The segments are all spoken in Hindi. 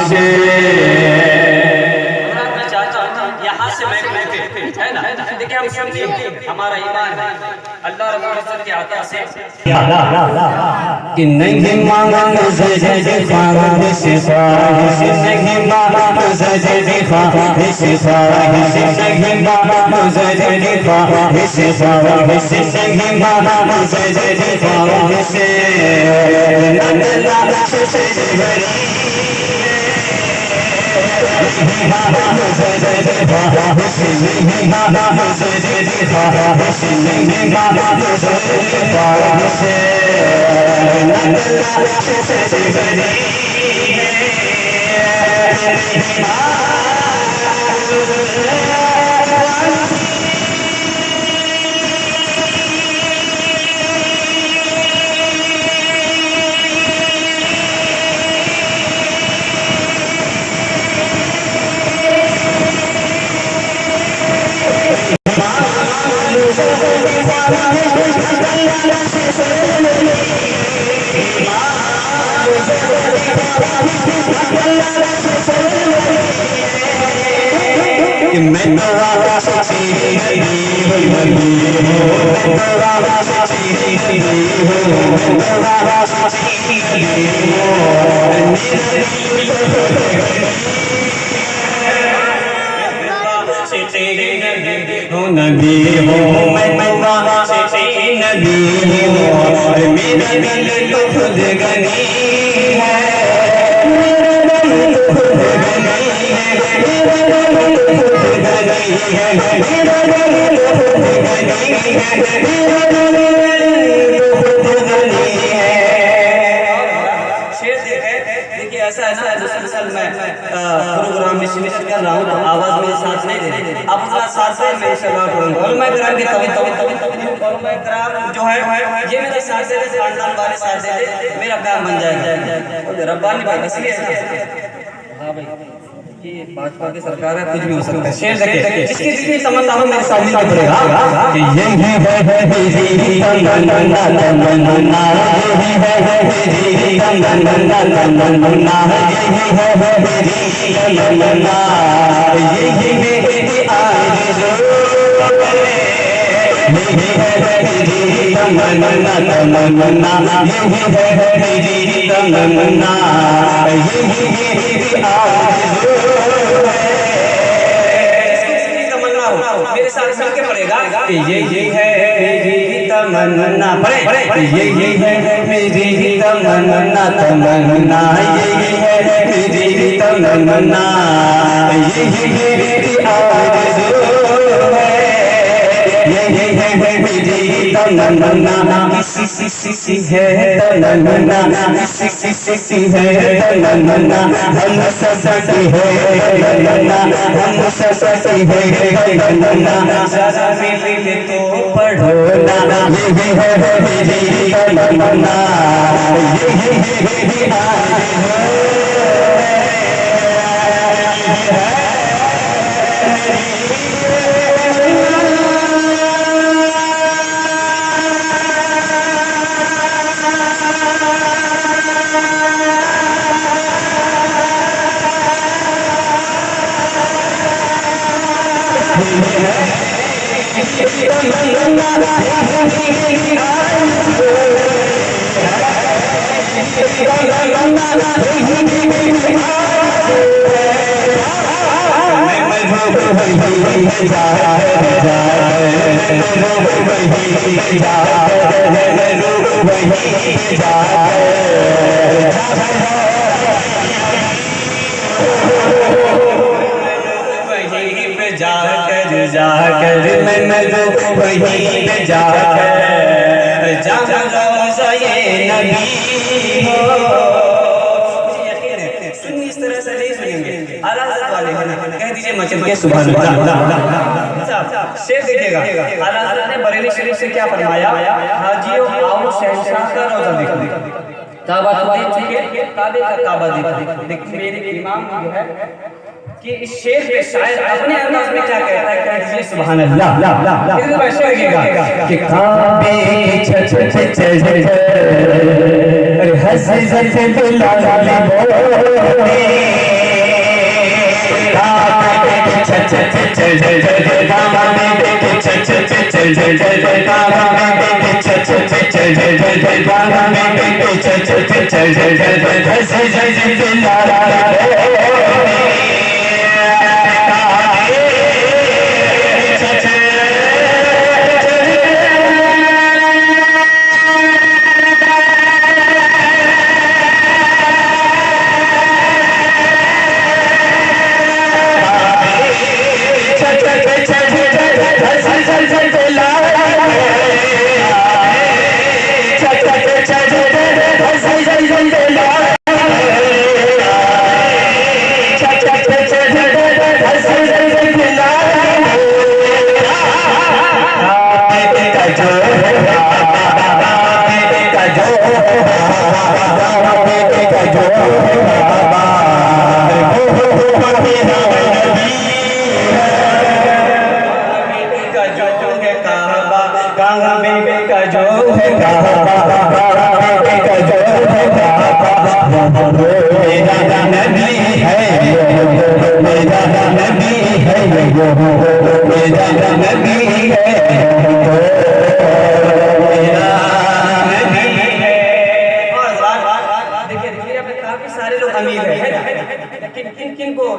से। मैं चाहता हूँ यहाँ से मैं है ना, देखिए हम समझिए हमारा ईमान है अल्लाह रब्बुल इज्जत के आता से कि नहीं मांगा मुझे ख्वाहिश ख्वाहिश, नहीं मांगा मुझे ख्वाहिश ख्वाहिश, नहीं मांगा मुझे ख्वाहिश ख्वाहिश, नहीं मांगा मुझे ख्वाहिश। नबी हो मैं वहाँ से नबी हूँ, मेरा दिल तो खुद गनी है, मेरा दिल तो खुद गनी है, मेरा दिल तो खुद गनी है, मेरा दिल तो खुद गनी है, मेरा दिल तो खुद गनी है। शेर देखिए ऐसा है ना, दरअसल मैं प्रोग्राम में शिमिश कर रहा हूँ तो आवाज में साथ नहीं दे रही, आप उसका साथ से मैं इंशाल्लाह करूँगा। और मैं कराम के और मैं कराम जो है ये मेरे साथ से खानदान वाले साथ दे मेरा काम बन जाएगा। रब्बानी भाई इसलिए हाँ भाई ये भाजपा की सरकार है, कुछ भी हो सकता है। शेर देखिए जिसकी जिसकी तमन्ना हो मेरे सामने नहीं पड़ेगा कि यही है मेरी तमन्ना तमन्ना, यही है मेरी तमन्ना तमन्ना, यही है मेरी तमन्ना, यही मेरी आरज़ू है, यही है मेरी तमन्ना तमन्ना, यही है मेरी तमन्ना, यही मेरी आरज़ू मेरे साथ मिलके पड़ेगा कि यही है मेरी तमन्ना, पढ़े यही है मेरी तमन्ना तमन्ना, यही है मेरी तमन्ना, यही मेरी आरज़ू है, यही है मेरी तमन्ना, किसी है तमन्ना, किसी है तमन्ना, हम सबकी है तमन्ना, हम सबकी है तमन्ना, ज़रा मिल तो पढ़ो ना, यही है मेरी तमन्ना, यही मेरी आरज़ू है। जाकर मैं तो वहीं पे जाकर नबी हो, सुन्नी इस तरह से नहीं सुनेंगे, आला हज़रत वाले कह दीजिए मचल के सुभान अल्लाह। शेर देखिएगा आला हज़रत ने बरेली शरीफ से क्या फरमाया, हाजियों आओ शहंशाह का रोज़ा देखो, काबा तो देख चुके, काबे का काबा देखो। मेरे इमाम जो है कि इस शेर पे शायद अपने अंदाज में क्या कहता है, कहता है सुभान अल्लाह। इस बार शेर कहेगा कि काबे की छत पे चढ़ हज़रत बिलाल बोले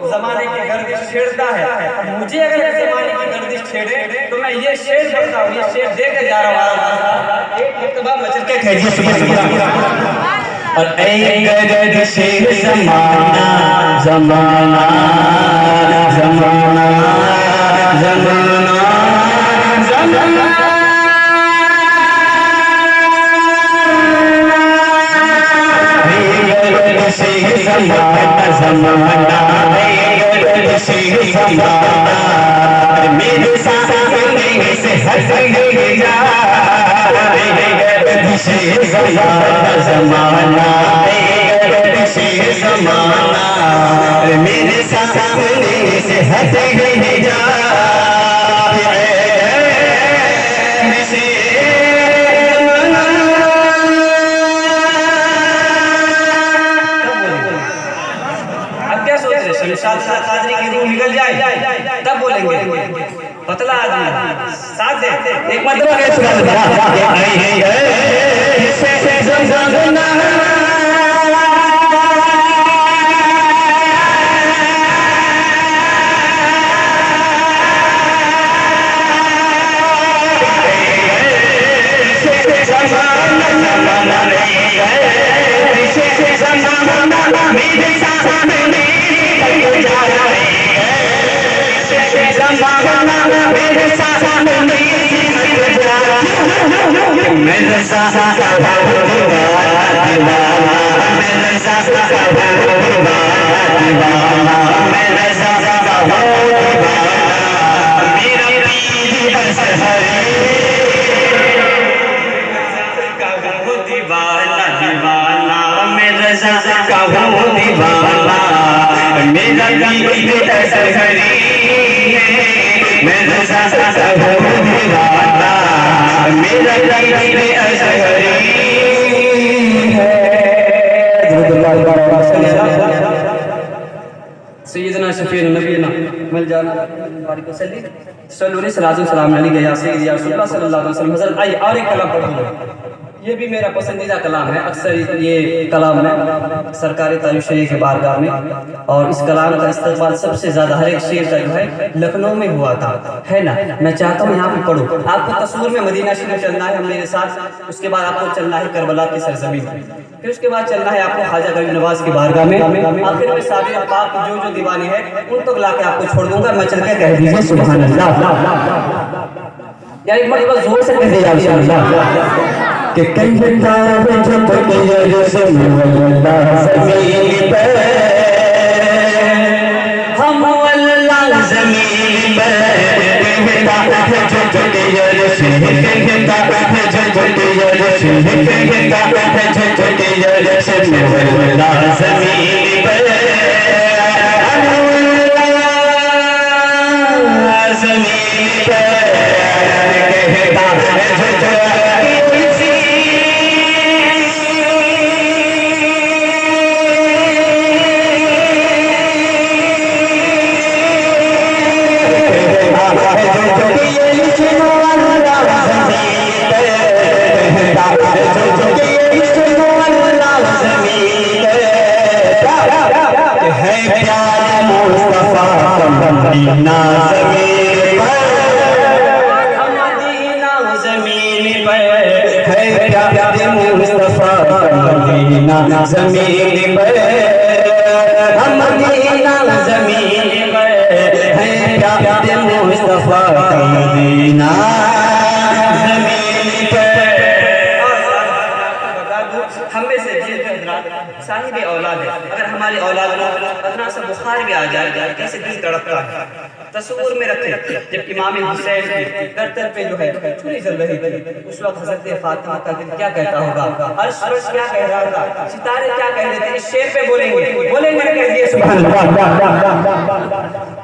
जमाने की गर्दिश छेड़ता है, मुझे अगर जमाने की गर्दिश छेड़े तो मैं ये शेर बोलता हूँ, ये शेर दे के जा रहा हूँ। एक मर्तबा मचल के कह दिया सुबह और ऐ गर्दिश ज़माना ज़माना ज़माना ज़माना ज़माना ज़माना मेरे सामने से हट गया ज़माना ज़माना मेरे सामने से हट गया कादरी की रूह निकल जाए तब बोलेंगे। पतला आदमी साथ दे एक मतलब सैयदना शफीअ नबीना मिल जाना सलाम अलैहि सल्लल्लाहु अलैहि वसल्लम। हज़रत आइए और एक कलाम पढ़ूंगा, ये भी मेरा पसंदीदा कलाम है। अक्सर ये कलाम में सरकारी तारीफ़ के बारगाह में, और इस कलाम का इस्तेमाल सबसे ज़्यादा हर एक शेर का जो है लखनऊ में हुआ था, है ना। मैं चाहता हूँ यहाँ पे पढ़ूँ। आपको तस्वीर में मदीना शरीफ चलना है हम मेरे साथ, उसके बाद आपको चलना है करबला की सरजमीन, फिर उसके बाद चलना है आपको ख्वाजा गरीब नवाज की बारगाह में। आखिर में साबिर पाक जो दीवाने हैं उन तक ला के आपको छोड़ दूंगा। मैं चल के कह दीजिए सुभान अल्लाह, या एक मरतबा जोर से कह दीजिए कि कई किताब जब ज़मीन पर हम अल्लाह ज़मीन पर प्यारे मुस्तफा का मदीना ज़मीन पर, मदीना ज़मीन पर है प्यारे मुस्तफा का मदीना ज़मीन पर, मदीना ज़मीन पर है प्यारे मुस्तफा का मदीना ज़मीन पर। हम में से जिन हज़रात साहिब औलाद है, अगर हमारी औलाद अदना सा बुखार भी आ जाए कैसे दिल तड़पता है। तस्वीर में रखें जब इमाम हुसैन की गर्दन पे जो है छुरी चल रही थी, उस वक्त हज़रत फातिमा का दिल क्या कहता होगा, अर्श फर्श क्या कह रहा था, सितारे क्या कह रहे थे। इस शेर पे बोलेंगे कह दिए सुभान अल्लाह।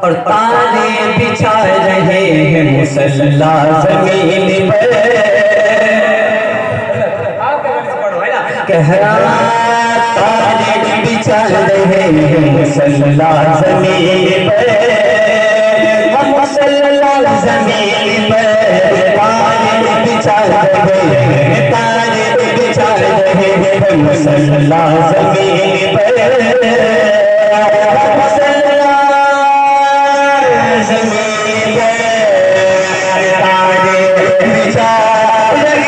और तारे बिछा रहे हैं मुसल्ला ज़मीन पर, कह रहा तारे बिछा रहे हैं मुसल्ला ज़मीन पर, मुसल्ला ज़मीन पर तारे बिछा रहे हैं, तारे बिछा रहे हैं मुसल्ला ज़मीन पर, मुसल्ला ज़मीन पर तारे बिछा रहे।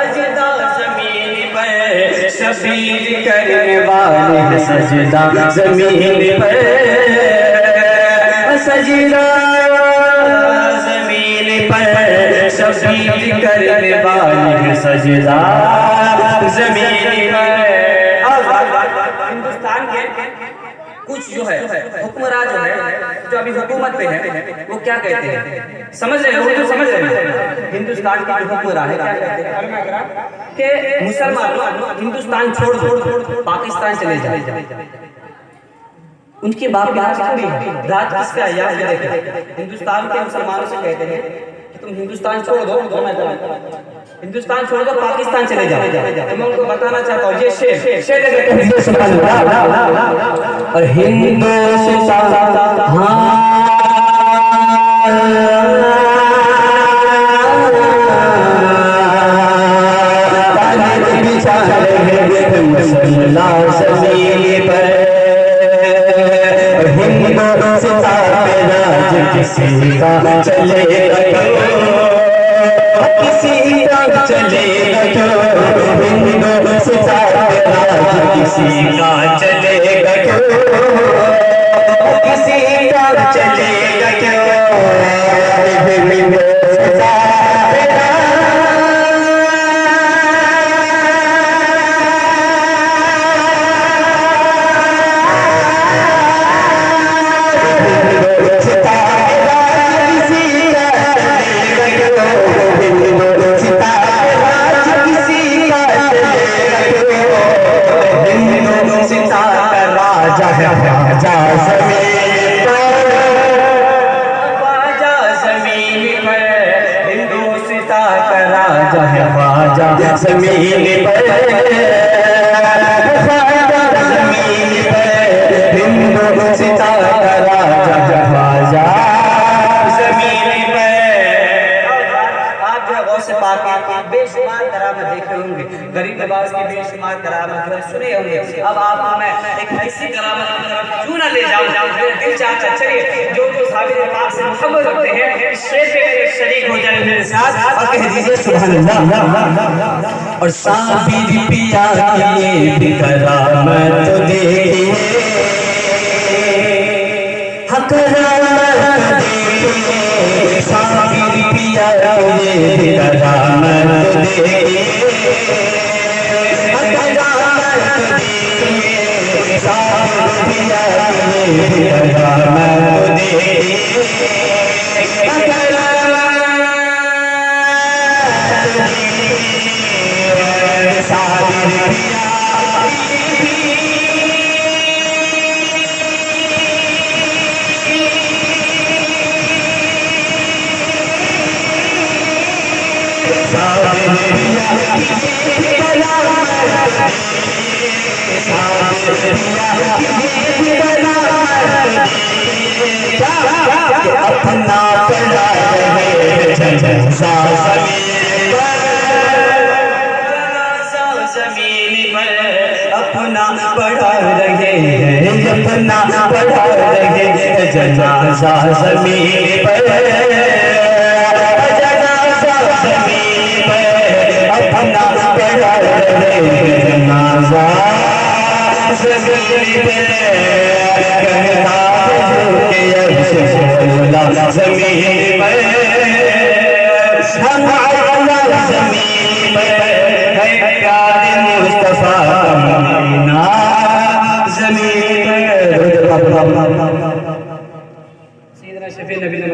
सजदा ज़मीन पर, शबीर करने वाले सजदा ज़मीन पर, सजदा ज़मीन पर, शबीर करने वाले सजदा ज़मीन पर। हिंदुस्तान के कुछ जो है हुक्मरान जो है जो अभी हुकूमत पे है वो क्या कहते हैं, समझ रहे हो, जो समझ रहे हैं। हिंदुस्तान के जो हुक्मरान है क्या कहते हैं कि मुसलमान हिंदुस्तान छोड़ दो पाकिस्तान चले जाए। उनकी बात थोड़ी है, राज किसका है यार, ये देखो हिंदुस्तान के मुसलमानों से कहते हैं कि तुम हिंदुस्तान छोड़ दो, हिंदुस्तान छोड़ दो पाकिस्तान चले जाओ। तो मैं उनको बताना चाहता हूँ ये शेर और हिंदुस्तान बिछा रहे मुसल्ला ज़मीन पर, हिंदुस्तान में राज किसी का चलेगा, किसी का चलेगा क्यों, हिंदुस्तान में राज किसी का चलेगा क्यों, किसी का चलेगा क्यों, ज़मीन पर, ज़मीन पर हिंदुस्तान का राजा ख्वाजा ज़मीन पर। आप जो गौसे पाक की बेशुमार करामत देखे होंगे, गरीब नवाज की बेशुमार करामत जो सुने होंगे। अब आपको मैं एक ऐसी करामत की तरफ क्यों ना ले जाऊं, मेरा दिल चाहता है चलिए जो साबिर पाक से मोहब्बत रखते हैं इस शेर पे मेरे शरीक हो जाए मेरे साथ और कह दीजिए सुभान अल्लाह। और साबिर पिया ये भी करामत देखिए, हक करामत देखिए, साबिर पिया ये भी करामत देखिए, हक करामत देखिए, साबिर पिया ये भी करामत देखिए, हक अपना पड़ा रहे जनाजा ज़मीन पर, अपना पड़ा रहे, अपना पड़ा रहे जनाजा ज़मीन पर, जनाजा ज़मीन पर, अपना पड़ा रहे जनाजा ज़मीन पर, कहता है कि अल्लाह ज़मीन पर, हम अल्लाह ज़मीन पर है, प्यारे मुस्तफा मदीना ज़मीन पर। सीधना शफी नबी ने